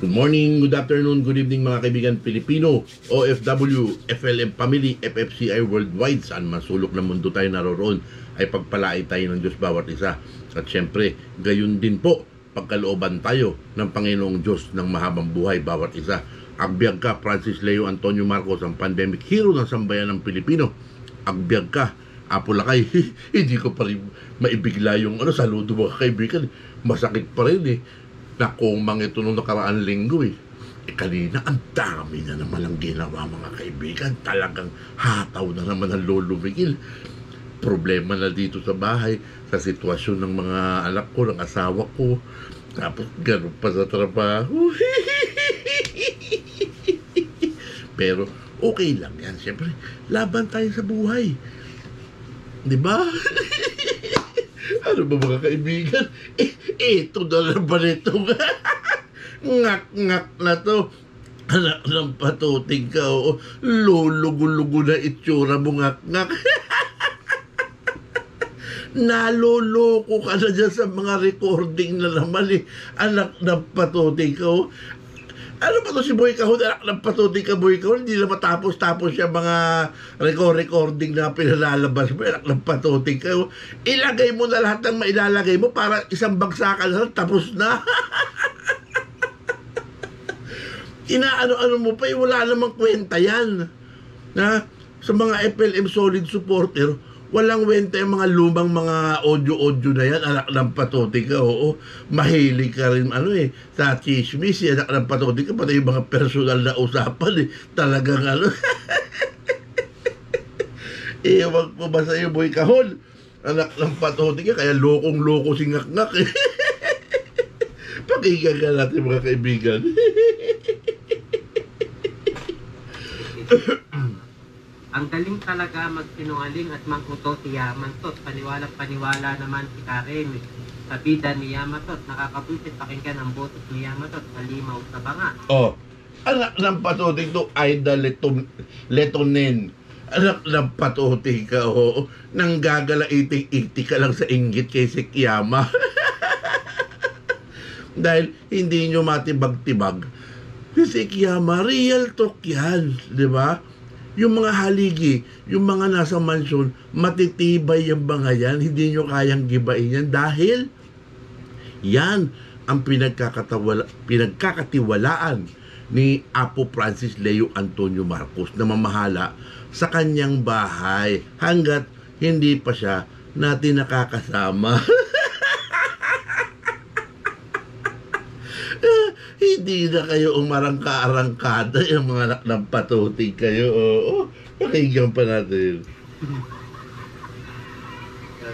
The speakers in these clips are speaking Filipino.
Good morning, good afternoon, good evening mga kaibigan Pilipino, OFW, FLM Family, FFCI Worldwide. Saan masulok ng mundo tayo naroroon ay pagpalain tayo ng Diyos bawat isa. At syempre, gayon din po pagkalooban tayo ng Panginoong Diyos ng mahabang buhay bawat isa. Agbyag ka, Francis Leo Antonio Marcos, ang pandemic hero ng sambayan ng Pilipino. Agbyag ka, Apo Lakay. Hindi ko pa rin maibigla yung saludo mga kaibigan. Masakit pa rin eh. Nakumang ito nung nakaraan linggo eh. Kanina ang dami na naman ang ginawa mga kaibigan. Talagang hataw na naman ang Lolo Miguel. Problema na dito sa bahay, sa sitwasyon ng mga anak ko, ng asawa ko. Tapos ganun pa sa trabaho. Pero okay lang yan. Siyempre, laban tayo sa buhay. Diba? Ano ba mga kaibigan? Ito na ba nito? Ngak-ngak na to. Anak ng patuting ka, o lulugo-lugo na itsura mo, ngak-ngak. Naloloko ka na dyan sa mga recording na naman eh. Anak ng patuting ka, o. Ano ba to si Boy Kahon? Anak ng patuting ka, Boy Kahon? Hindi na matapos-tapos siya mga recording na pinalalabas mo. Anak ng patuting ka, o. Ilagay mo na lahat ng mailalagay mo para isang bagsakan lang, tapos na. Inaano-ano mo pa, wala namang kwenta yan. Na, sa mga FLM Solid supporter, walang kwenta yung mga lumang mga audio-audio na yan. Anak ng patuting ka, oo. Mahilig ka rin, sa chismis, anak ng patuting ka, pati yung mga personal na usapan, talagang ewan ko ba sa'yo, Boy Kahon? Anak ng patuting ka, kaya lokong-loko si ngak-ngak eh. Pakinggan ka natin mga kaibigan. Ang galing talaga magsinungaling at mangkuto si Yamantot. Paniwala naman si Karen. Sa bida ni Yamatot, nakakabuisit pakinggan ang botos ni Yamatot, halimaw sa banga. Oh, anak ng patuting to, Aida Letonen. Anak ng patuting ka, oo. Nang gagala iti ka lang sa inggit kay si Kiyama. Dahil hindi nyo matibag-tibag. Si Kiyama, real talk yan, di ba? Yung mga haligi, yung mga nasa mansyon, matitibay yung mga yan, hindi nyo kayang gibain yan dahil yan ang pinagkakatiwalaan ni Apo Francis Leo Antonio Marcos na mamahala sa kanyang bahay hanggat hindi pa siya natin nakakasama. Hindi na kayo umarangka-arangkada yung mga anak ng patuting kayo. Oo, pakinggan pa natin.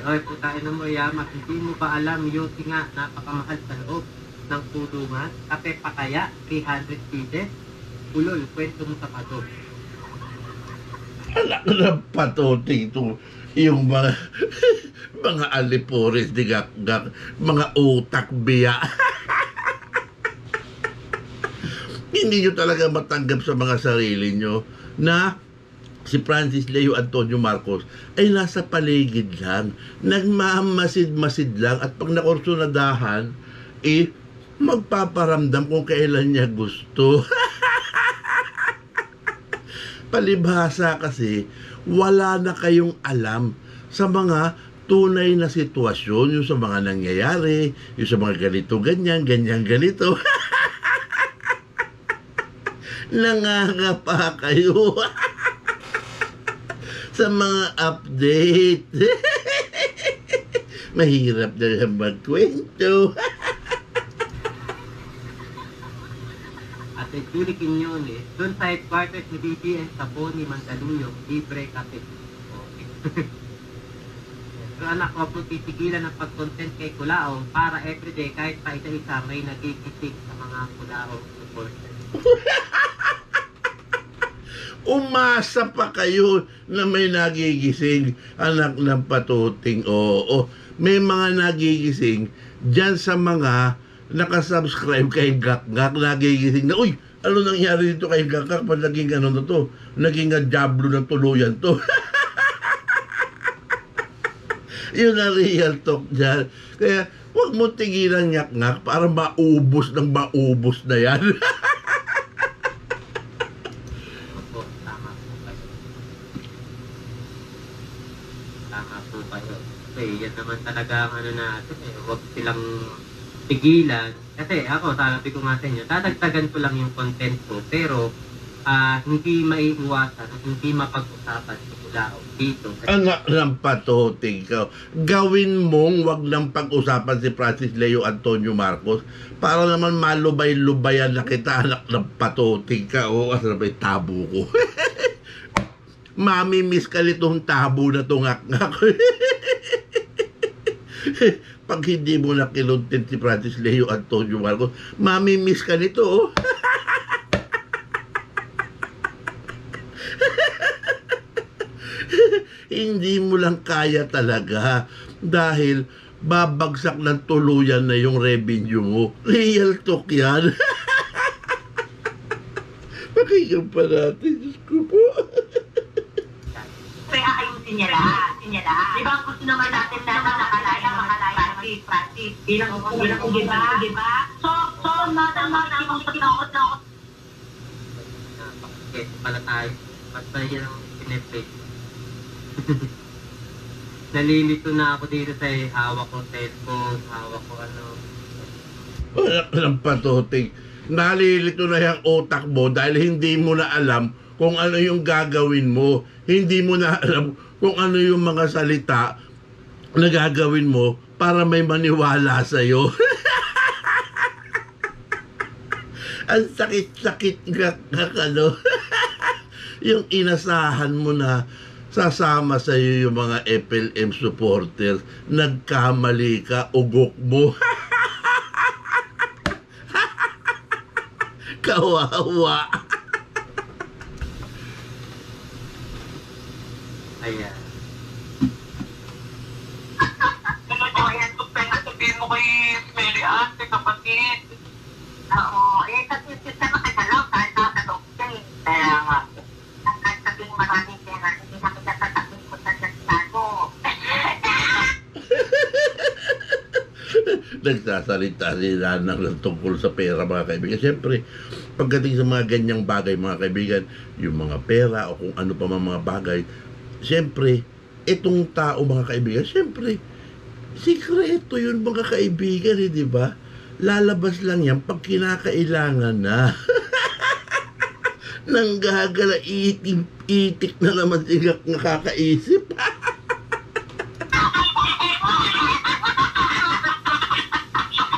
Hoy, putain na mo, Yamat. Hindi mo ba alam yung nga napakamahal sa loob ng tulungan? Kape pa kaya? 300 pieces? Ulol, kwento mo sa pato. Anak ng patuting to. Yung mga alipores, digak-gak, mga utak biya. Hindi nyo talaga matanggap sa mga sarili nyo na si Francis Leo Antonio Marcos ay nasa paligid lang, nagmamasid-masid lang, at pag nakursunadahan, magpaparamdam kung kailan niya gusto. Palibhasa kasi, wala na kayong alam sa mga tunay na sitwasyon, yung sa mga nangyayari, yung sa mga ganito, ganyan, ganito. Nangangapa kayo sa mga update. Mahirap na lang magkwento. At itulikin nyo doon sa headquarters ni BBN sa Boni, Mandaluyong, libre kape. Okay. Pero anak ko po titigilan ng pag-content kay Kulao para everyday kahit pa isa-isa may nagigising sa mga Kulao supporters. Umasa pa kayo na may nagigising, anak ng patuting. Oo, may mga nagigising dyan sa mga nakasubscribe kay Gak-Gak, nagigising na, uy, ano nangyari dito kay Gak-Gak? Pag naging ano na to, naging diablo ng tuluyan to. Yun ang real talk dyan. Kaya, huwag mo tigilan ngak-ngak para maubos na yan. Opo, tama po kayo. Tama po kayo. Kasi yan naman talaga ang ano natin eh. Huwag silang tigilan. Kasi ako, sabi ko nga sa inyo, dadagdagan ko lang yung content ko. Pero, hindi maiiwasan, hindi mapag-usapan si Kulao dito. Anak ng patoting ka. Gawin mong wag lang pag-usapan si Francis Leo Antonio Marcos para naman malubay-lubayan na kita, anak ng patoting ka. O, asa na ba yung tabo ko? Mami-miss ka nitong tabo na itong ngak-ngak. Pag hindi mo na kiluntin si Francis Leo Antonio Marcos, mami-miss ka nito, oh. Hindi mo lang kaya talaga dahil babagsak ng tuluyan na yung revenue mo. Real talk yan. Pakinggan pa natin. Diyos ko po. Kaya ayusin niya lahat. Di ba gusto naman natin na makalaya Francis. Bilang diba? So, natakot na ako. Okay, pala tayo. Basta yan ang pinipay. Nalilito na ako dito sa hawak ko cellphone, hawak ko ano. Anak ng patoting. Nalilito na yung utak mo dahil hindi mo na alam kung ano yung gagawin mo. Hindi mo na alam kung ano yung mga salita na gagawin mo para may maniwala sa'yo. Ang sakit-sakit nga ano. Yung inasahan mo na sasama sa iyo yung mga FLM supporters, nagkamali ka, ugok mo. Kawawa. Ayan. Ayan, sabihin mo kay Smelly Ate, kapatid. Oo, kasi sistema ka galaw kahit nasa loob ka eh. Kaya nga. Kahit sabihin maraming pera, hindi na kita tatakin ko sa Jaslano. Nagsasalita si Lanang ng tungkol sa pera, mga kaibigan. Siyempre, pagdating sa mga ganyang bagay, mga kaibigan, yung mga pera o kung ano pa mga bagay, siyempre, itong tao, mga kaibigan, siyempre, sikreto yun, mga kaibigan, di ba? Lalabas lang yan pag kinakailangan na. Nanggagala, itik na naman siya nakakaisip.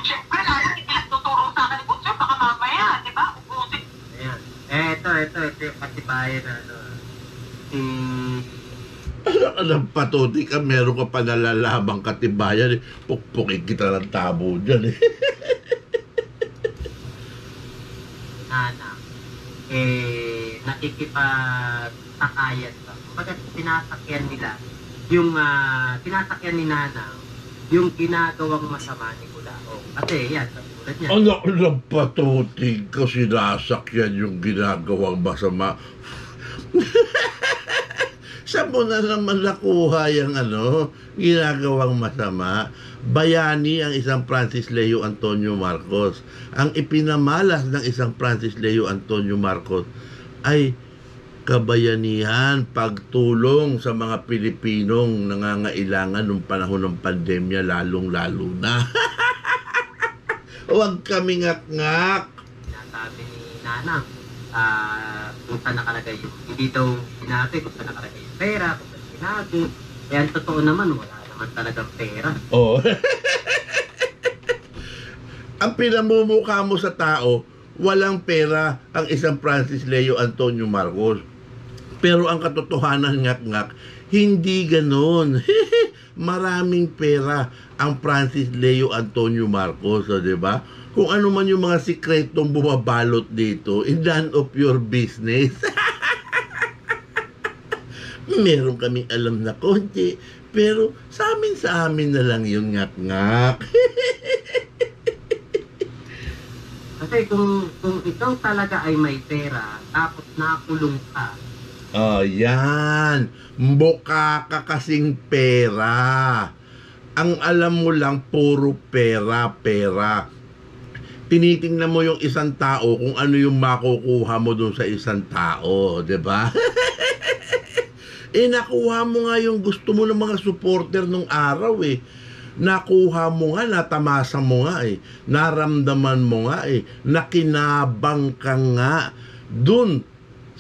Siyempre, lalo hindi nagtuturo sa akin ni Butso, baka mamaya, di ba? Ubusin. Ayan. Ito yung katibayan na ano. Alam patuti ka, meron ka pa nalalabang katibayan. Pukpukin kita ng tabo dyan eh. Nana, nakikipagtakayan ba? Kumbaga, sinasakyan nila, yung sinasakyan ni Nana, yung ginagawang masama ni Kulao. Kasi yan, katulad niya. Alam patuti ka, sinasakyan yung ginagawang masama. Saan mo na naman nakuha yung ginagawang masama? Bayani ang isang Francis Leo Antonio Marcos. Ang ipinamalas ng isang Francis Leo Antonio Marcos ay kabayanihan, pagtulong sa mga Pilipinong nangangailangan nung panahon ng pandemya, lalong-lalo na. Huwag kami ngak-ngak. Sinasabi ni Nana, kung saan nakalagay yung, hindi daw sinabi kung saan nakalagay yung pera, kung saan sinabi. Kaya ang totoo naman, wala naman talagang pera. Oh. Ang pinamumukha mo sa tao, walang pera ang isang Francis Leo Antonio Marcos. Pero ang katotohanan, ngak-ngak, hindi ganon. Maraming pera ang Francis Leo Antonio Marcos, di ba? Kung ano man yung mga sikretong bumabalot dito, none of your business. Meron kaming alam na konti, pero sa amin na lang yung ngak-ngak. Kasi kung ikaw talaga ay may pera, tapos nakulong ka, Oh, yan. Mukha ka kasing pera. Ang alam mo lang, puro pera, pera. Tinitingnan mo yung isang tao kung ano yung makukuha mo dun sa isang tao, 'di ba? Nakuha mo nga yung gusto mo ng mga supporter nung araw eh. Nakuha mo nga, natamasa mo nga eh. Naramdaman mo nga eh. Nakinabang ka nga dun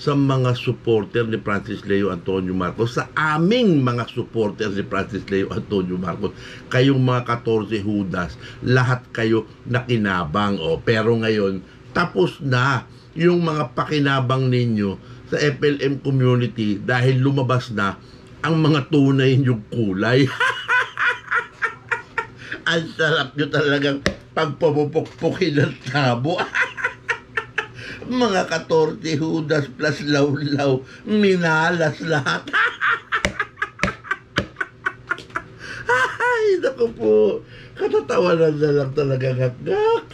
sa mga supporter ni Francis Leo Antonio Marcos, sa aming mga supporter ni Francis Leo Antonio Marcos, kayong mga 14 Judas, lahat kayo nakinabang. Pero ngayon, tapos na yung mga pakinabang ninyo sa FLM community dahil lumabas na ang mga tunay yung kulay. Ang sarap nyo talagang pagpapupukpukin ng tabo. Mga 14 Judas plus Lawlaw, minalas lahat. Ay, naku po. Katatawanan na lang talaga gagak.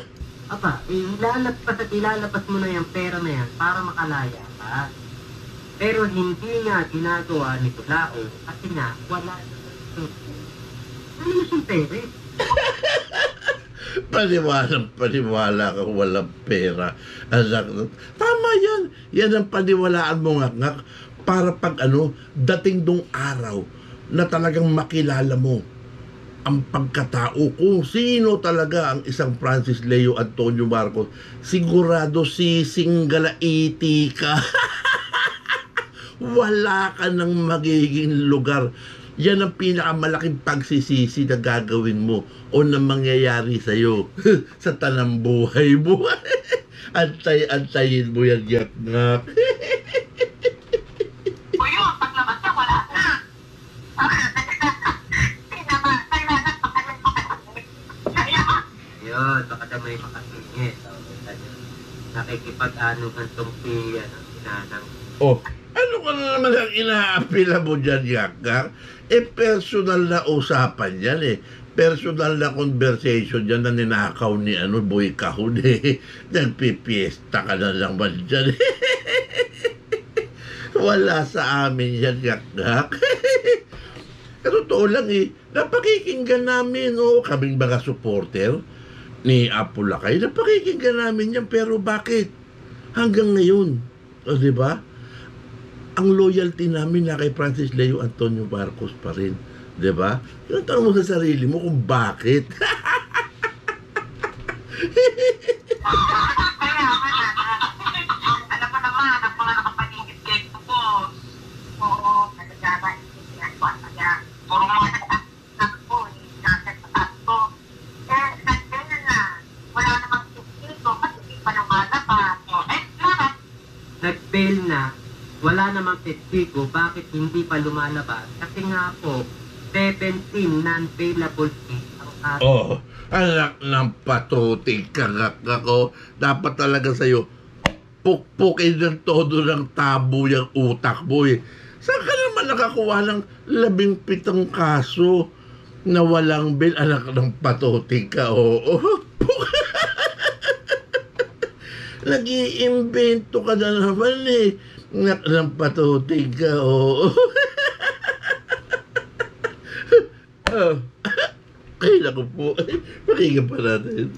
Aba, ilalapas mo na yung pera na yan para makalaya ka. Pero hindi nga ginagawa ni Tulao kasi nga wala na ano mo siyang pera eh? Paniwala ka walang pera. Tama yan. Yan ang paniwalaan mo nga para pag dating dong araw na talagang makilala mo ang pagkatao kung sino talaga ang isang Francis Leo Antonio Marcos. Sigurado sisinggalaiti ka. Wala ka nang magiging lugar. Yan ang pinakamalaking pagsisisi na gagawin mo o na mangyayari sa'yo sa tanang buhay mo. Antay-antayin mo yan, yak-ngak. O yun, paglabas niya, wala na. Yun, baka na may makasingit. Nakikipag-anuhan tong si Nanang. Ano ka na naman ang inaapila mo dyan, yak-ngak? Personal na usapan yan eh. Personal na conversation dyan na ninakaw ni Boy Kahun eh. Nagpipiesta ka na naman dyan eh. Wala sa amin yan, yak-ngak. Totoo lang eh. Napakikinggan namin, kaming mga supporter ni Apo Lakay. Napakikinggan namin yan, pero bakit? Hanggang ngayon. Diba? Ang loyalty namin na kay Francis Leo Antonio Marcos pa rin. Diba? Yung tanong mo sa sarili mo kung bakit. Alam mo naman, ang mga nakapaligid kayo po. Oo, nagagawa yung pinagwasa niya. Puro mga nagtatak po, nagtatak po. Ganyan na, wala namang sisito, kasi hindi pa lumalabas. Lahat. Nag-bail na, wala namang testigo, bakit hindi pa lumalabas? Kasi nga po, 17 non-bailable case ang kaso. Anak ng patuting kagak ako. Dapat talaga sa'yo, pukpukin ng todo ng tabo yung utak mo eh. Saan ka naman nakakuha ng 17 kaso na walang bail? Anak ng patuting ka, Nag-iimbento ka na naman eh. Anak ng patuting ka, Ay, naku po. Pakinggan pa natin.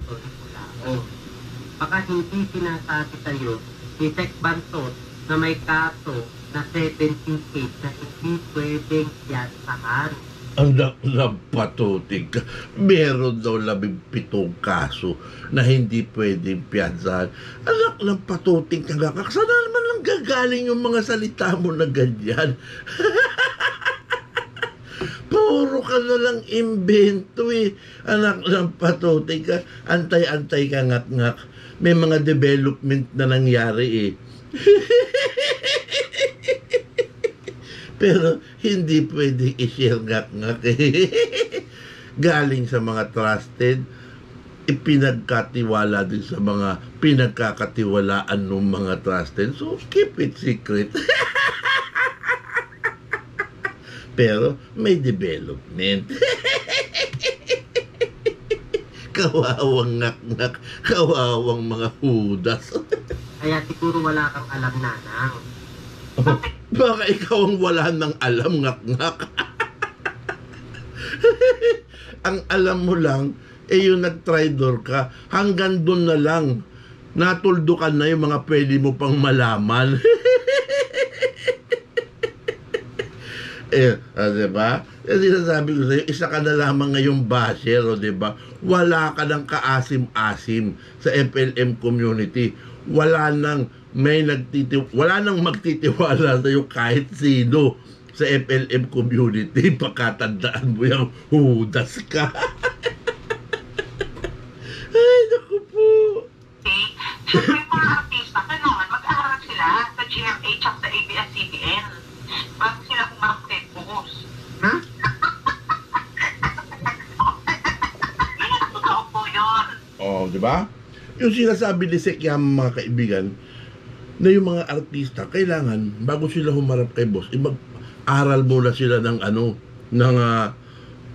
Baka hindi sinasabi sa'yo ni Sec Bantot na may kaso na 17 case na hindi pwedeng piyansahan. Anak ng patuting ka. Meron daw 17 kaso na hindi pwedeng piyansahan. Anak ng patuting ka nga. Saan naman lang gagaling yung mga salita mo na ganyan? Puro ka na lang imbento eh. Anak ng patuting ka. Antay-antay ka ngak-ngak. May mga development na nangyari eh. Pero hindi pwedeng i-share ngak-ngak eh. Galing sa mga trusted, ipinagkatiwala din sa mga pinagkakatiwalaan ng mga trusted. So, keep it secret. Pero may development. Kawawang ngak-ngak, kawawang mga Judas. Kaya siguro wala kang alam, Nanang. Baka ikaw ang wala ng alam, ngak-ngak. Ang alam mo lang, yung nag-tridor ka, hanggang doon na lang. Natuldukan na yung mga pwede mo pang malaman. Diba? Sinasabi ko sa'yo, isa ka na lamang ngayong basher, diba? Wala ka ng kaasim-asim sa FLM community. Wala nang magtitiwala sa'yo kahit sino sa FLM community. Pagkatandaan mo yung hudas ka. Ay, naku po. Okay? Siyempre yung mga artista, kailangan mag-aaral sila sa GMA at sa ABS-CBN bago sila kumakit buhos. Ha? Yan, totoo po yun. Oh, di ba? Yung sinasabi ni Sekyama, mga kaibigan, na yung mga artista, kailangan, bago sila humarap kay boss, mag-aral muna sila ng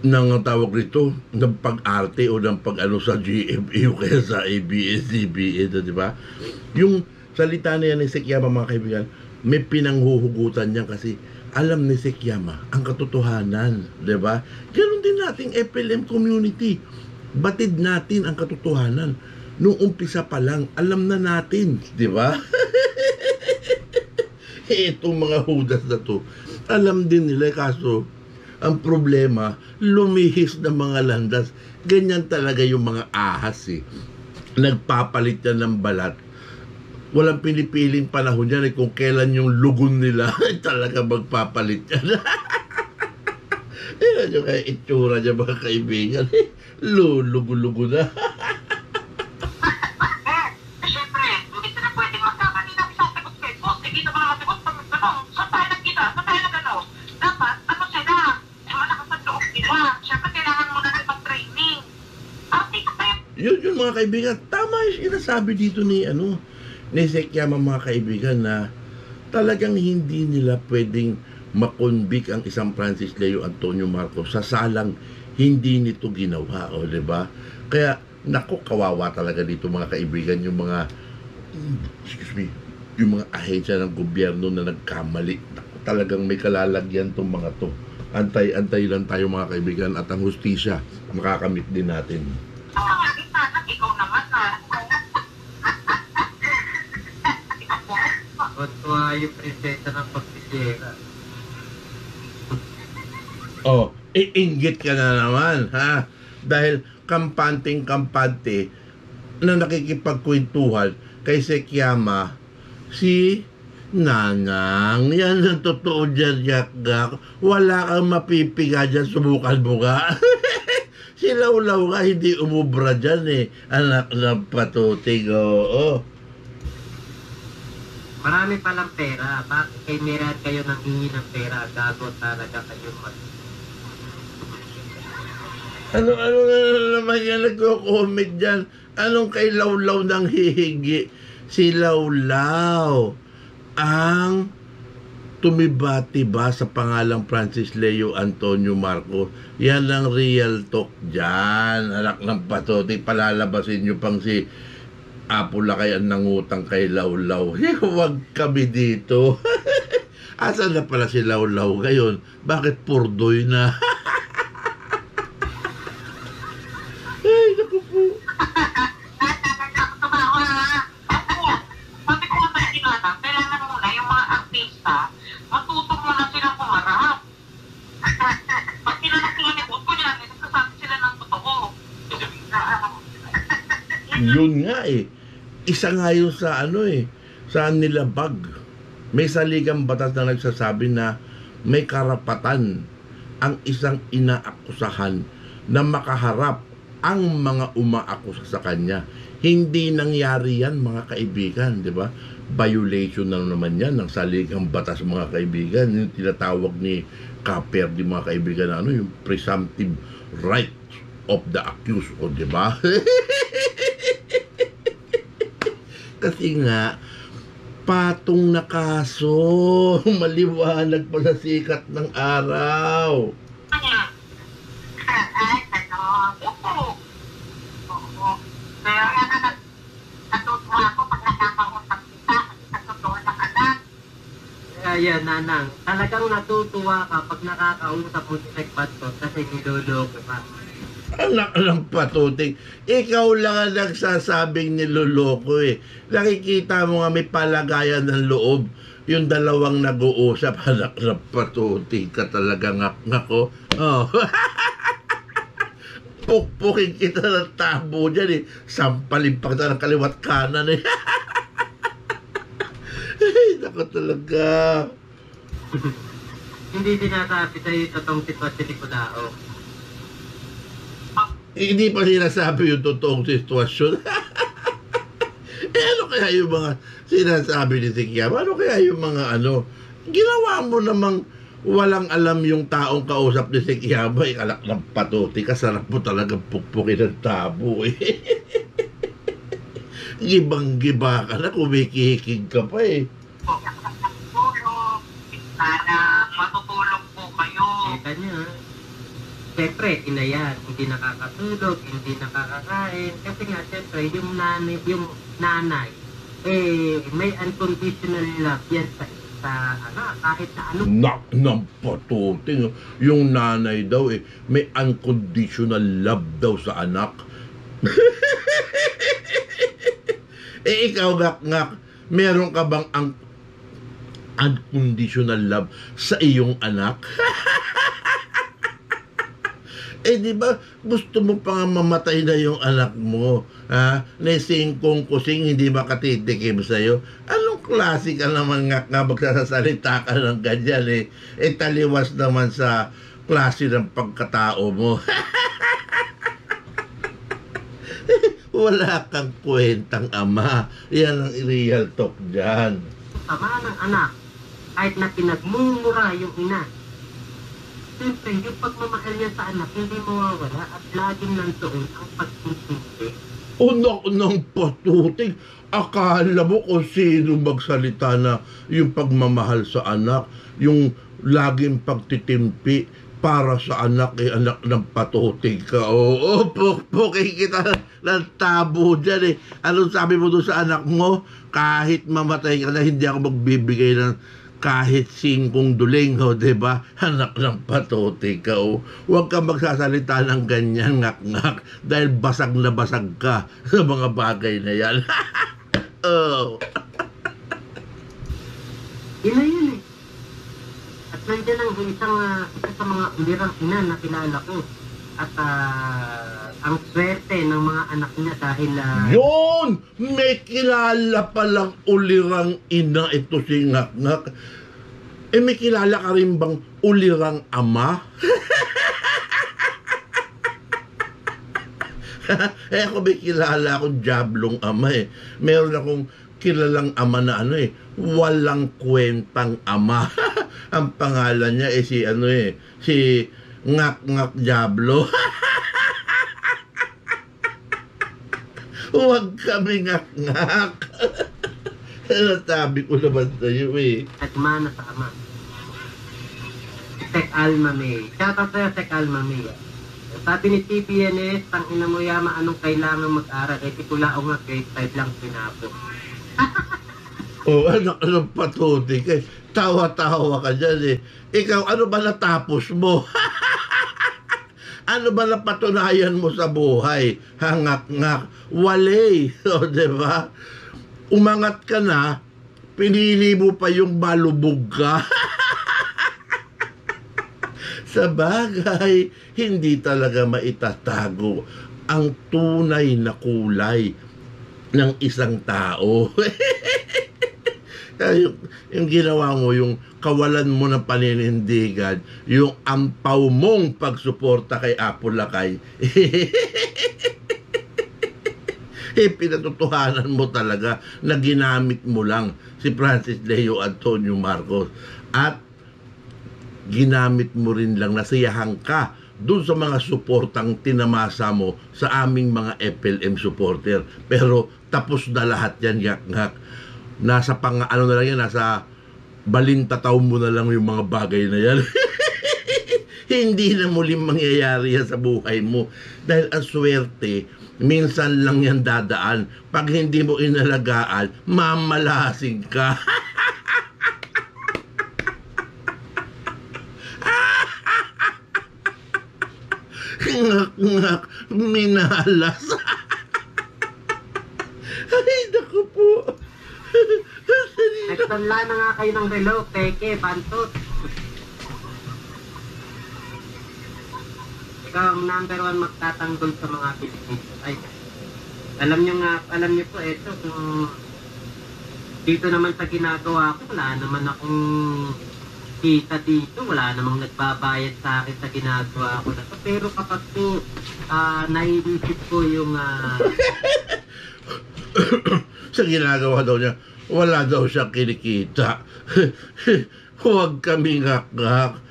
ng tawag rito, ng pag-arte o ng pag-ano sa GMA o kaya sa ABS-CBN, di ba? Yung salita na yan ni Sekyama, mga kaibigan, may pinanghuhugutan niya kasi alam ni Sekyama ang katotohanan, di ba? Ganon din nating FLM community. Batid natin ang katotohanan. Nung umpisa pa lang, alam na natin, di ba? Itong mga hudas na to, alam din nila, kaso ang problema, lumihis na mga landas. Ganyan talaga yung mga ahas eh. Nagpapalit yan ng balat. Walang pinipiling panahon yan kung kailan yung lugon nila talaga magpapalit yan. Yan yung kaya itsura niya, mga kaibigan. Lugo-lugo na. Siyempre, hindi na pwede magkamali na isasagot kay boss. Hindi na mga sagot pag gano'n. Saan tayo nagkita? Saan tayo nagano? Dapat, ano sila? Malakas ang loob nila. Siyempre, kailangan mo na rin mag-training. Dito tayo. Yun mga kaibigan, tama yung sinasabi dito ni Sekyama, mga kaibigan, na talagang hindi nila pwedeng makonvict ang isang Francis Leo Antonio Marcos sa salang hindi nito ginawa, o diba? Kaya naku, kawawa talaga dito, mga kaibigan, yung mga yung mga ahensya ng gobyerno na nagkamali. Naku, talagang may kalalagyan tong mga to. Antay lang tayo, mga kaibigan, at ang hustisya makakamit din natin. Ang mga sana, ikaw naman na. Tuwa yung prinsesa ng pagsisira. Oh, iinggit ka na naman, ha? Dahil kampante na nakikipagkwentuhan kay Sekyama, si Nanang. Yan ang totoo dyan, Jack. Wala kang mapipiga dyan, subukan mo ka. Si Laulaw ka, hindi umubra dyan eh. Anak ng patutig, oo. Marami palang pera. Bakit kay Mirad kayo nanghingi ng pera? Gago talaga kayo mag... Ano na naman yan nagko-comment dyan? Anong kay Laulaw nang hihingi? Si Laulaw ang tumibati ba sa pangalang Francis Leo Antonio Marcos? Yan ang real talk dyan. Anak ng patote, palalabasin nyo pang si Apula kay ang nangutang kay Laulaw. Huwag kami dito. Asan na pala si Laulaw ngayon? Bakit purdoy na? Ay, naku po. Sabi ko nga tayo dinata, kailangan muna yung mga artista, matuto muna silang kumarap. Pag sila nakikinig ko yan, nagsasabi sila ng totoo. Yun nga eh. Isa nga yun sa sa nilabag. May saligang batas na nagsasabi na may karapatan ang isang inaakusahan na makaharap ang mga umaakusa sa kanya. Hindi nangyari yan, mga kaibigan, di ba? Violation na naman yan ng saligang batas, mga kaibigan. Yung tinatawag ni Kaper, di mga kaibigan, yung presumptive right of the accused, o di ba? Kasi nga, patong na kaso, maliwanag pa sa sikat ng araw. Ay, oo. Kaya natutuwa ako pag nakakausap kita kasi sa totoo ng anak. Ayan, Nanang. Talagang natutuwa ka pag nakakausap mo si Nagpato kasi niloloko ka. Anak ng patuting. Ikaw lang ang nagsasabing niloloko eh. Nakikita mo nga may palagayan ng loob. Yung dalawang nag-uusap, anak ng patuting ka talaga ngak-ngak ko. Oh. Pukpukin kita ng tabo dyan eh. Sampalin pa kita ng kaliwat kanan eh. Ay, naku talaga. Hindi sinasabi sa'yo yung totoong sitwasyon ni Kudao. Hindi pa sinasabi yung totoong sitwasyon. Ano kaya yung mga sinasabi ni Sikiyama? Ano kaya yung mga ginawa mo namang walang alam yung taong kausap ni Sikiyama, alak ng patuti, kasarap mo talagang pukpukin ng tabo eh. Gibang-giba ka na, kumikikig ka pa eh. Tulong. Sana matutulog po kayo. Kanya, siyempre, ina yan, hindi nakakatulog, hindi nakakakain. Kasi nga, siyempre, yung nanay, may unconditional love yan sa kahit na ano. Nak ng patuting. Yung nanay daw may unconditional love daw sa anak. Ikaw ngak, meron ka bang unconditional love sa iyong anak? Di ba gusto mo pa nga mamatay na yung anak mo? Ha? Nesingkong kusing, hindi makatitikim sa'yo. Anong klase ka naman nga magsasalita ka ng ganyan eh? Taliwas naman sa klase ng pagkatao mo. Wala kang kwentang ama. Yan ang real talk dyan. Sama ng anak, kahit na pinagmumura yung ina, siyempre, yung pagmamahal niya sa anak, hindi mawawala at laging nandoon ang pagtitindi. Unak ng patuting. Akala mo kung sino magsalita na yung pagmamahal sa anak, yung laging pagtitimpi para sa anak, anak ng patuting ka. Oo, pukpukin kita ng tabo dyan eh. Anong sabi mo doon sa anak mo? Kahit mamatay ka na, hindi ako magbibigay ng kahit 5 duling, diba? Anak ng patuting ka, Huwag ka magsasalita ng ganyan, ngak-ngak, dahil basag na basag ka sa mga bagay na yan. Oh. Ina yun eh. At nandiyan ang isa sa mga ulirang ina na kilala ko. At ang swerte ng mga anak niya dahil... Yun! May kilala palang ulirang ina ito si ngak-ngak. May kilala ka rin bang ulirang ama? Ako may kilala akong jablong ama eh. Meron akong kilalang ama na walang kwentang ama. Ang pangalan niya si Ngak-Ngak Diablo. Huwag kami ngak-ngak. Sabi ko naman sa'yo eh. At mana sa ama. Sek Alma May. Shoutout sa'yo, Sek Alma May. Sabi ni TPNS, tang ina mo yama, anong kailangan mag-aral? Tikulaong nga, grade 5 lang pinapo. Anak ng patutik eh. Tawa-tawa ka dyan eh. Ikaw, ano ba natapos mo? Ano ba napatunayan mo sa buhay? Hangak-ngak. Wale. O, diba? Umangat ka na, pinili mo pa yung malubog ka. Sa bagay, hindi talaga maitatago ang tunay na kulay ng isang tao. yung ginawa mo, yung kawalan mo ng paninindigan, yung ampaw mong pagsuporta kay Apo Lakay, pinatutuhanan mo talaga na ginamit mo lang si Francis Leo Antonio Marcos at ginamit mo rin lang, nasiyahan ka dun sa mga suportang tinamasa mo sa aming mga FLM supporter. Pero tapos na lahat yan, ngak-ngak. Nasa na lang yan, nasa balintataw mo na lang yung mga bagay na yan. Hindi na muling mangyayari yan sa buhay mo. Dahil ang swerte, minsan lang yan dadaan. Pag hindi mo inalagaan, mamalasing ka. ngak-ngak, minalas. Ay, naku po. Nagtanla na nga kayo ng relo, peke, bantot. Ikaw ang number 1 magtatanggol sa mga Pilipino. Ay, alam nyo po, eto, kung dito naman sa ginagawa ko, wala naman akong kita dito, wala namang nagbabayad sa akin sa ginagawa ko na to. Pero kapag po, naiisip ko yung, Sa ginagawa daw niya, wala daw siyang kinikita. Huwag kami ngak-ngak.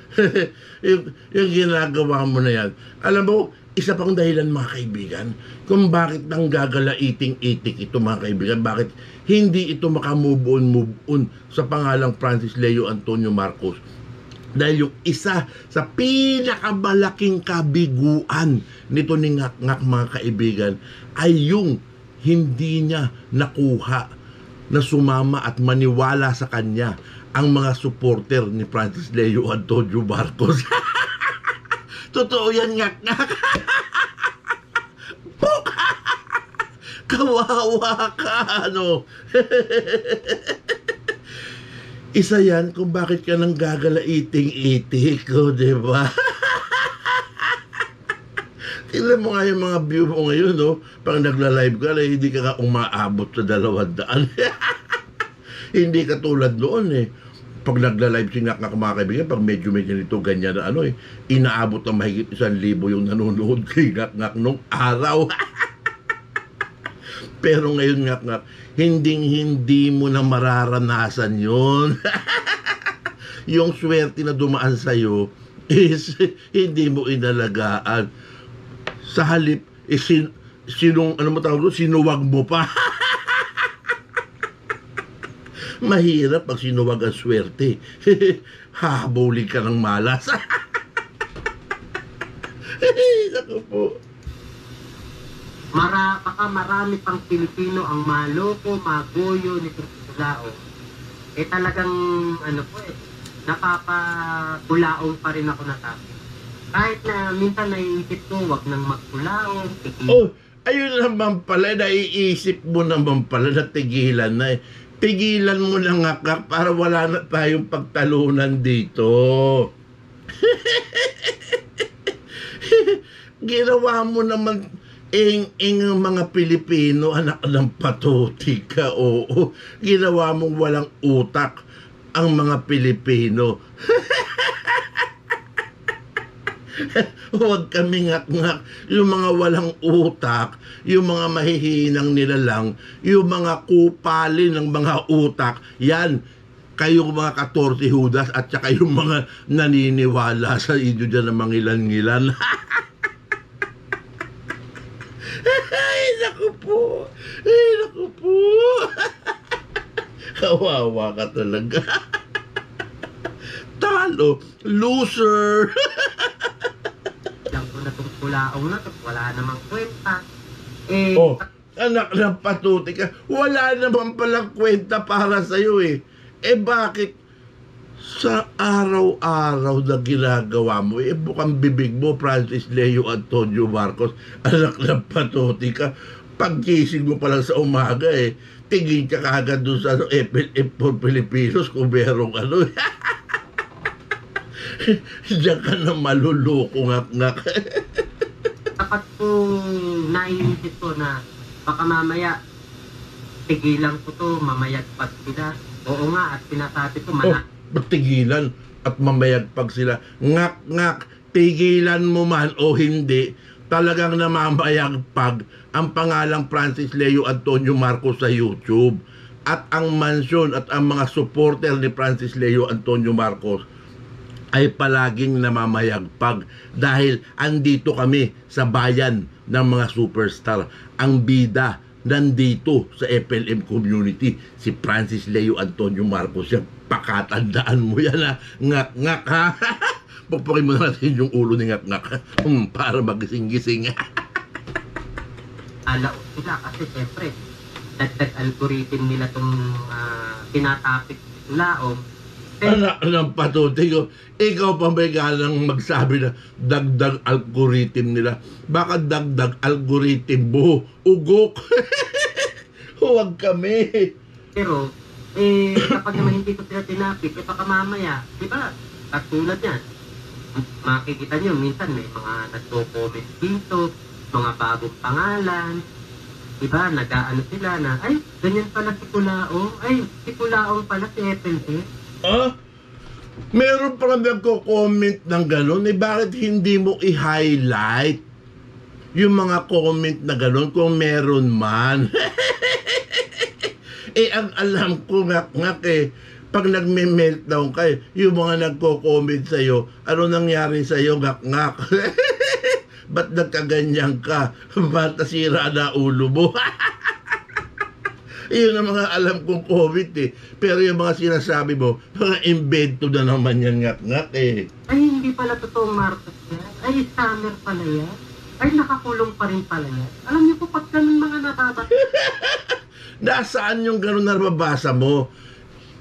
yung ginagawa mo na yan. Alam mo, isa pang dahilan mga kaibigan, kung bakit nang gagalaiting-itik ito mga kaibigan, bakit hindi ito makamove on sa pangalang Francis Leo Antonio Marcos. Dahil yung isa sa pinakamalaking kabiguan nito ni Ngak-Ngak mga kaibigan ay yung hindi niya nakuha na sumama at maniwala sa kanya ang mga supporter ni Francis Leo Antonio Marcos. Totoo yan, Ngak-Ngak. Puk! Kawawa ka, ano? Isa yan kung bakit ka nang gagalaiting-itik ko, diba? Tingnan mo nga yung mga view mo ngayon, no? Pag nagla-live ka, hindi ka nga umaabot sa 200. Hindi ka tulad noon, eh. Pag nagla-live si Ngak-Ngak mga kaibigan, pag medyo nito ganyan na ano, eh, inaabot ng mahigit 1,000 yung nanonood kay Ngak-Ngak nung araw. Pero ngayon, Ngak-Ngak, hindi mo na mararanasan yun. Yung swerte na dumaan sa'yo is hindi mo inalagaan. Sa halip, sinuwag mo pa. Mahirap pag sinuwag ang swerte. Hahabulin ka ng malas. Naku po. Baka marami pang Pilipino ang maloko, magoyo nitong Lao. Eh talagang, napapakulaong pa rin ako na tayo. Kahit na minsan naiisip ko, wag nang magkulaong. Oh, ayun naman pala, naiisip mo naman pala na tigilan na eh. Tigilan mo na Ngak-Ngak para wala na tayong pagtalunan dito. Ginawa mo naman ang mga Pilipino, anak ng patuti ka, oo. Ginawa mong walang utak ang mga Pilipino. Huwag kami Ngak-Ngak. Yung mga walang utak, yung mga mahihinang nilalang, yung mga kupali ng mga utak, yan, kayong mga 14 Judas at saka yung mga naniniwala sa inyo dyan ng mangilan-ngilan. Ay, naku po. Ay, naku po. Kawawa ka talaga. Talo. Loser. Lang ko na itong kulaong na ito. Wala namang kwenta. Oh, anak ng patuti ka. Wala naman palang kwenta para sa'yo eh. Eh bakit sa araw-araw na ginagawa mo, eh bukang bibig mo, Francis Leo Antonio Marcos, anak ng patuti ka, pagkising mo pa lang sa umaga eh, tingin ka kagad doon sa FLM for Filipinos kung merong ano. Diyan ka na maluloko, Ngak-Ngak. Dapat po naiisip ko na baka mamaya tigilan ko to, mamayagpag sila. Oo nga, at sinasabi ko Tigilan at mamayagpag sila. Ngak-Ngak, tigilan mo man o hindi, talagang namamayagpag ang pangalang Francis Leo Antonio Marcos sa YouTube. At ang mansyon at ang mga supporter ni Francis Leo Antonio Marcos ay palaging namamayagpag dahil andito kami sa bayan ng mga superstar. Ang bida nandito sa FLM community, si Francis Leo Antonio Marcos. Yan, pakatandaan mo yan ha. Ngak-Ngak ha. Pagpakin mo na natin yung ulo ni Ngak-Ngak para magising-gising. alaot sila kasi syempre dagdag algorithm nila itong tinatapik laong. Anak ng patuti ko, ikaw pa may ganang magsabi na dagdag algorithm nila. Baka dagdag algorithm mo, ugok. Huwag kami. Pero, kapag naman hindi ko sila tinapik, baka mamaya, di ba, katulad yan, makikita nyo, minsan may mga nagko-comment dito, mga bagong pangalan, di ba, nag-aano sila na, ay, ganyan pala si Kulaong, ay, si Kulaong pala si FLE. Ah? Meron pa nagko-comment ng gano'n, bakit hindi mo i-highlight yung mga comment na gano'n kung meron man? Ang alam ko nga pag nagme-meltdown kayo, yung mga nagko-comment sa'yo, ano nangyari sa'yo, ngak-ngak? Ba't nagkaganyan ka? Ba't nasira na ulo mo? Iyon ang mga alam kong comment Pero yung mga sinasabi mo, mga invento na naman yan, ngak-ngak Ay, hindi pala totoong Marcos yan. Ay, scammer pala yan. Ay, nakakulong pa rin pala yan. Alam niyo po, pag ganun mga nababasa. Nasaan yung gano'n na mababasa mo?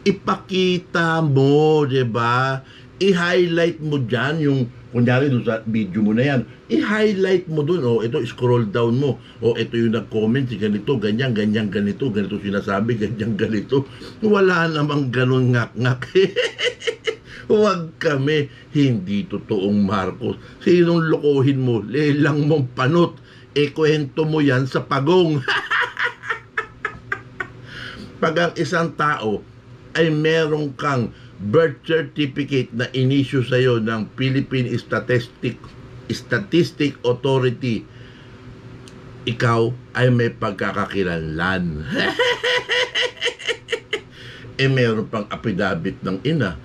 Ipakita mo, diba? I-highlight mo dyan yung, kunyari doon sa video mo na yan, i-highlight mo doon, ito, scroll down mo, ito yung nag-comment, si ganito, ganyan, ganito sinasabi, ganito. Wala namang gano'n ngak-ngak. Huwag kami, hindi totoong Marcos. Sinong lokohin mo? Lelang mong panot. Kwento mo yan sa pagong. Pag ang isang tao ay meron kang birth certificate na inisyu sa'yo ng Philippine Statistic Authority, ikaw ay may pagkakakilanlan. Meron pang affidavit ng ina,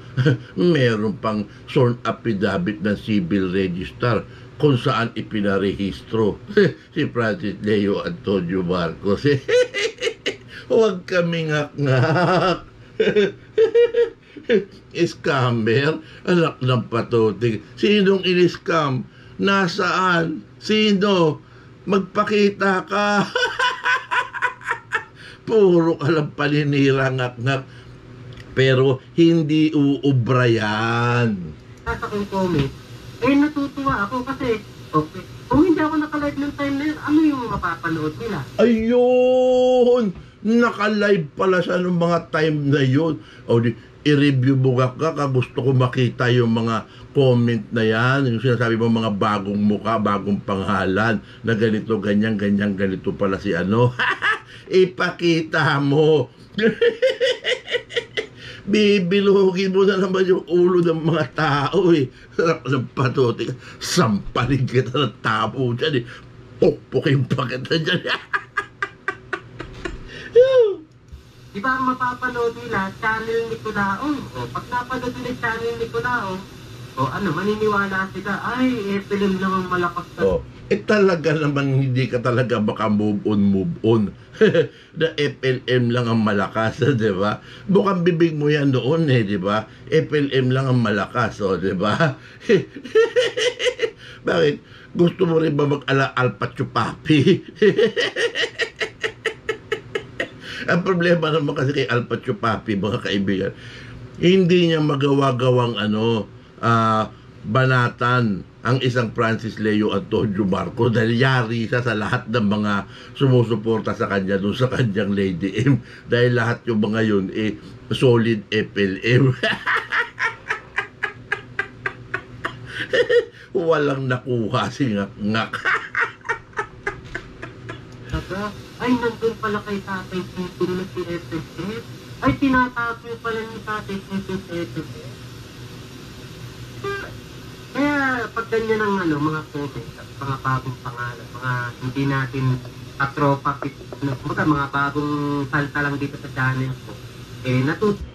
meron pang sworn affidavit ng civil register kung saan ipinarehistro si Francis Leo Antonio Marcos. Huwag kami ngak-ngak. Scammer, anak ng patuting. Sinong in-scam? Nasaan? Sino? Magpakita ka. Puro ka lang paninira, ngak-ngak. Pero hindi uubra yan. Sa aking comment, natutuwa ako kasi, okay, kung hindi ako nakalive ng time na yun, ano yung mapapanood nila? Ayun! Naka-live pala siya ng mga time na yun. I-review mo ka, gusto ko makita yung mga comment na yan, yung sinasabi mo mga bagong muka, bagong pangalan, na ganito, ganyan, ganito pala si ano. Ipakita mo. Bibilugin mo na naman yung ulo ng mga tao Sarap ng patuti. Sampalin kita ng tabo dyan Pukpukin pa kita dyan. Di ba ang mapapanood nila, channel ni Kulaong? Pag napanood nila channel ni Kulaong, maniniwala sila, ay, film lang ang malakas na. Talaga naman hindi ka talaga baka move on. Na FLM lang ang malakas, di ba? Bukang bibig mo yan noon di ba? FLM lang ang malakas, di ba? Bakit? Gusto mo rin ba mag-Alpa Chupapi? Ang problema naman kasi kay Alpa Chupapi, mga kaibigan, hindi niya magawa-gawang banatan ang isang Francis Leo Antonio Marcos dahil yari siya sa lahat ng mga sumusuporta sa kanya doon sa kanyang Lady M dahil lahat yung mga yun solid FLM. Walang nakuha si ngak-ngak. Ay, nandun pala kay Tatay Titing na si FFF. Ay, tinatapo pala ni Tatay Titing FFF. Kaya, pag ganyan ang mga comment at mga bagong pangalan, mga hindi natin katropa, mga bagong salta lang dito sa channel ko,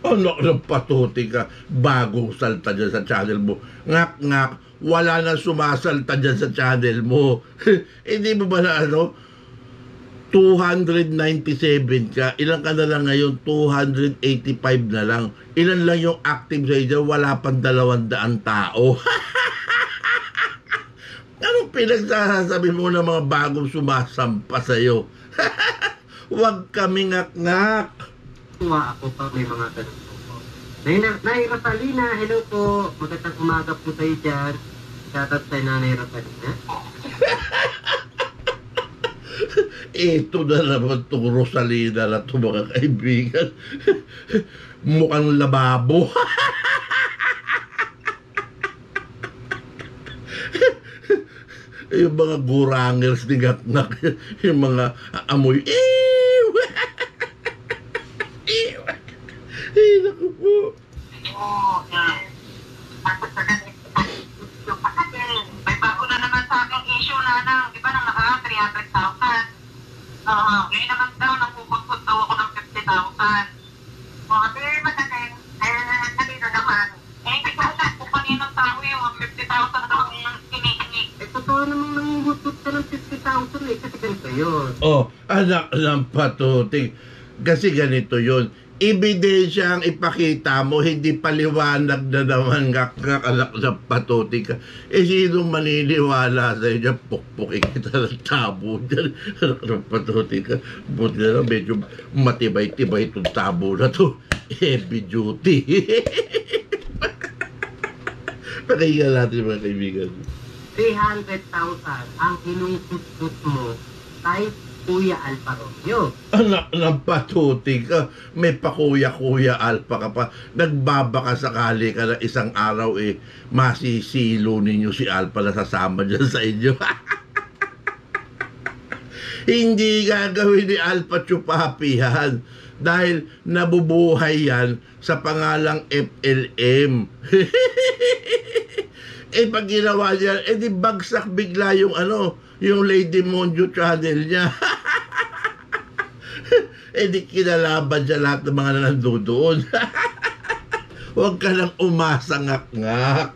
Anak ng patuti ka, bagong salta dyan sa channel mo. Ngak-ngak, wala na sumasalta dyan sa channel mo. Hindi mo ba na 297 ka, ilan ka na lang ngayon? 285 na lang. Ilan lang yung active sa iyo? Wala pang 200 tao. Anong pinagsasabi mo ng mga bagong sumasampa sa iyo? Huwag kami ngak-ngak. Tuwa ako pag may mga ganun po. Nay Rosalina, hello po. Magandang umaga po tayo dyan. Shoutout sa Nanay Rosalina. Ito na naman itong Rosalina na ito mga kaibigan. Mukhang lababo. Yung mga gurangers ni Gaknak, yung mga amoy, ew! Ew! Ay, naku po. Oo, tapos na issue pa kasi. May bago na naman sa aking issue na di ba nang nakaraan, 300,000. Oo, ngayon naman daw, nakukot daw ako ng 50,000. O, di madali. Kanino naman. Hindi ko alam kung kaninong tao yung 50,000 daw ang hinihingi. Totoo namang nanguhutot ka ng 50,000 kasi ganito yun. Oh, anak ng patuting. Kasi ganito yun. Ebidensya ang ipakita mo, hindi paliwanag na naman Gaknak, anak ng patuting ka. Sino maniniwala sa inyo? Pukpukin kita ng tabo dyan. Anak ng patuting ka. Buti na lang, medyo matibay-tibay itong tabo na to. Heavy duty. Pakinggan natin mga kaibigan. 300,000 ang inuusot mo kay Kuya Alfa Romeo. Anak ng patuting ka, may pakuya-kuya alpa ka pa. Nagbabaka sakali ka na isang araw masisilo ninyo si Alpa na sasama dyan sa inyo. Hindi gagawin ni Alpa Chupapi yan. Dahil nabubuhay yan sa pangalang FLM. Pag ginawa niya, di bagsak bigla yung yung Lady Monjo channel niya. Di kinalaban siya lahat ng mga nandoon. Huwag ka lang umasa ngak-ngak.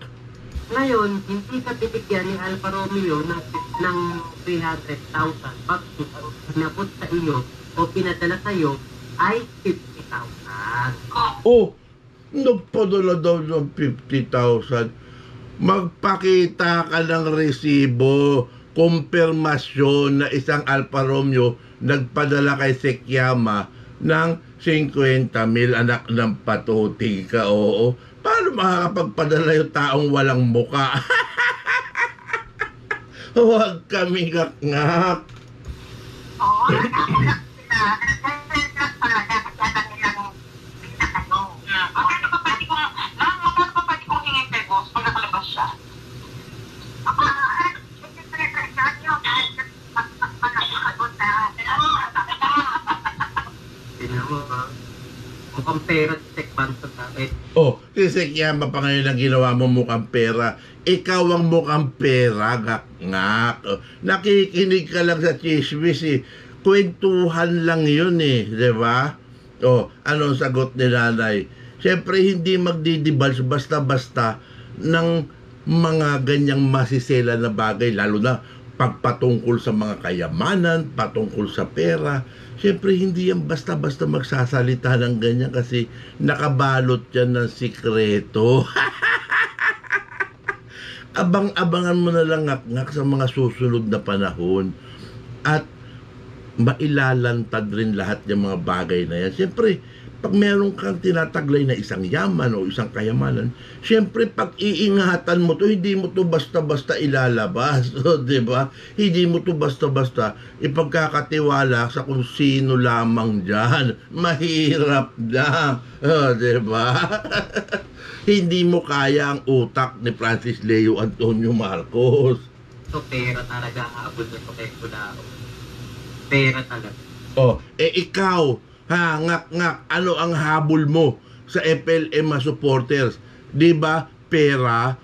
Ngayon, hindi ka bibigyan ni Alfa Romeo ng 300,000 pag pinabot sa iyo o pinadala sa iyo ay 50,000. Oh, nagpadala daw ng 50,000. Magpakita ka ng resibo, kumpirmasyon na isang Alfa Romeo nagpadala kay Sekyama ng 50,000, anak ng patuting ka, oo. Paano makakapagpadala yung taong walang muka? Huwag kami ngak-ngak. Oo, magkano pa pwede kong hingin kay boss pag nakalabas siya? Mukhang pera si Sekbanto sa akin. Oh, si Sekyama pa ngayon ang ginawa mo mukhang pera. Ikaw ang mukhang pera, ngak-ngak. Oh, nakikinig ka lang sa chismis kwentuhan lang yun di ba? Oh, anong sagot ni nanay? Siyempre, hindi magdidibals basta-basta ng mga ganyang masisela na bagay, lalo na pagpatungkol sa mga kayamanan, patungkol sa pera. Siyempre, hindi yan basta-basta magsasalita ng ganyan kasi nakabalot yan ng sikreto. Abang-abangan mo na lang ngak-ngak sa mga susunod na panahon at mailalantad rin lahat ng mga bagay na yan. Siyempre, pag meron kang tinataglay na isang yaman o isang kayamanan, siyempre pag iingatan mo to, hindi mo to basta-basta ilalabas, di ba? Hindi mo to basta-basta ipagkakatiwala sa kung sino lamang dyan. Mahirap na, di ba? Hindi mo kaya ang utak ni Francis Leo Antonio Marcos. So, pera talaga haabol na ito kay Kulao. Pera talaga. Oh, ikaw, ngak-ngak, ano ang habol mo sa FLM supporters? Di ba pera?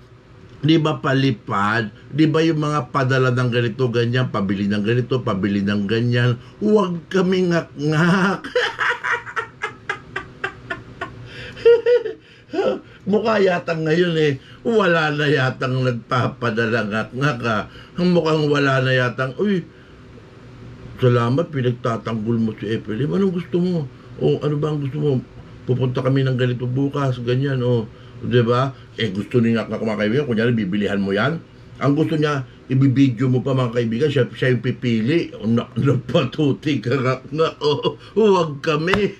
Di ba palipad? Di ba yung mga padala ng ganito, ganyan, pabili ng ganito, pabili ng ganyan? Huwag kami ngak-ngak. Mukha yatang ngayon wala na yatang nagpapadala ngak-ngak Mukhang wala na yatang, uy, salamat, pinagtatanggol mo si FLM. Anong gusto mo? O ano ba ang gusto mo? Pupunta kami ng ganito bukas, ganyan, o. Diba? Gusto niya nga mga kaibigan, kunyari, bibilihan mo yan. Ang gusto niya, ibibidyo mo pa mga kaibigan, siya yung pipili. O, napatuti ka nga, huwag kami.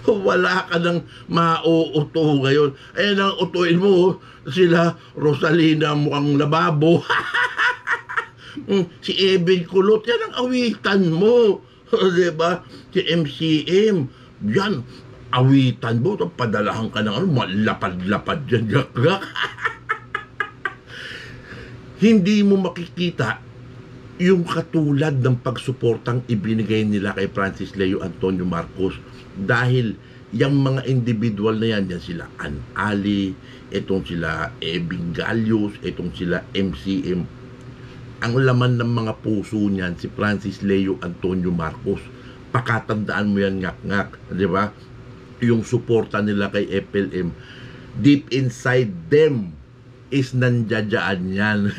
Wala ka nang mauuto ngayon. Ayan ang utuin mo, sila Rosalina mukhang lababo. Si Eben Kulot, yan ang awitan mo. Diba? Si MCM, yan, awitan mo. Padalahan ka ng malapad-lapad yan. Hindi mo makikita yung katulad ng pagsuportang ibinigay nila kay Francis Leo Antonio Marcos dahil yung mga individual na yan sila Ann Ali, itong sila Ebing Galius, itong sila MCM, ang laman ng mga puso niyan si Francis Leo Antonio Marcos. Pakatandaan mo yan, ngak-ngak, di ba? Yung suporta nila kay FLM, deep inside them is nandiyadyaan yan.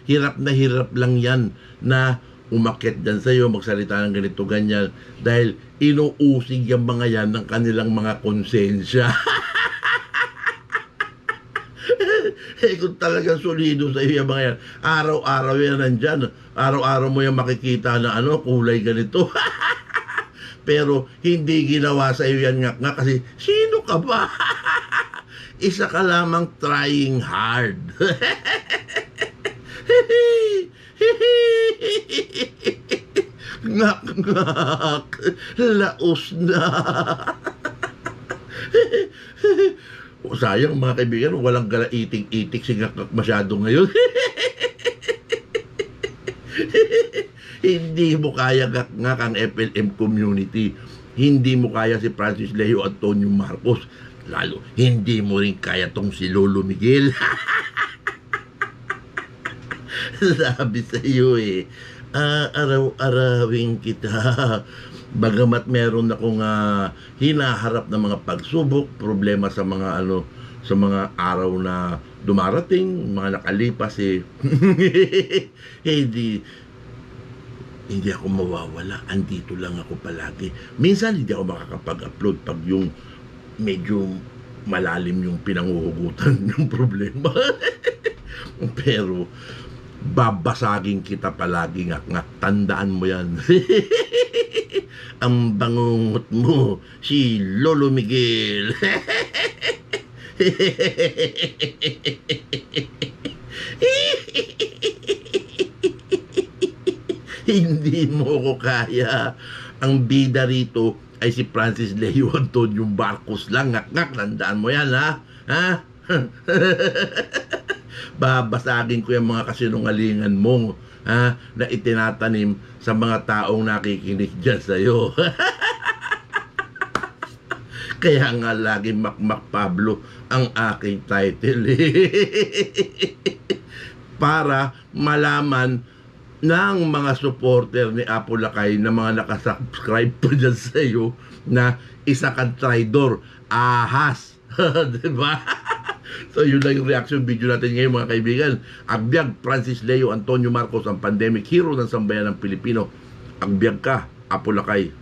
Hirap na hirap lang yan na umakyat dyan sa'yo, magsalita ng ganito, ganyan, dahil inuusig yung mga yan ng kanilang mga konsensya. Kung talagang solido sa'yo yung mga yan, araw-araw yan nandyan, araw-araw mo yung makikita na kulay ganito. Pero hindi ginawa sa'yo yan nga kasi sino ka ba? Isa ka lamang trying hard. Ngak-ngak, laos na. Sayang mga kaibigan, walang itik-itik si ngak-ngak masyado ngayon. Hindi mo kaya ngak-ngak ang FLM community. Hindi mo kaya si Francis Leo Antonio Marcos. Lalo, hindi mo rin kaya tong si Lolo Miguel. Sabi sa iyo araw-arawin kita. Bagamat meron akong hinaharap na mga pagsubok, problema sa mga sa mga araw na dumarating, mga nakalipas hindi ako mawawala. Andito lang ako palagi. Minsan hindi ako makakapag-upload pag yung medyo malalim yung pinanguhugutan ng problema. Pero babasagin kita palagi, ngak-ngak. Tandaan mo yan. Ang bangungot mo, si Lolo Miguel. Hindi mo ko kaya. Ang bida rito ay si Francis Leo Antonio Marcos lang. Ngak-ngak, tandaan mo yan, ha? Babasagin ko yung mga kasinungalingan mo, na itinatanim sa mga taong nakikinig dyan sa'yo. Kaya nga lagi Makmak Pablo ang aking title. Para malaman ng mga supporter ni Apo Lakay na mga nakasubscribe po dyan sa iyo na isa kang traidor, ahas. Diba? So yun lang yung reaction video natin ngayon mga kaibigan. Agbyag Francis Leo Antonio Marcos, ang pandemic hero ng sambayan ng Pilipino. Agbyag ka, Apo Lakay.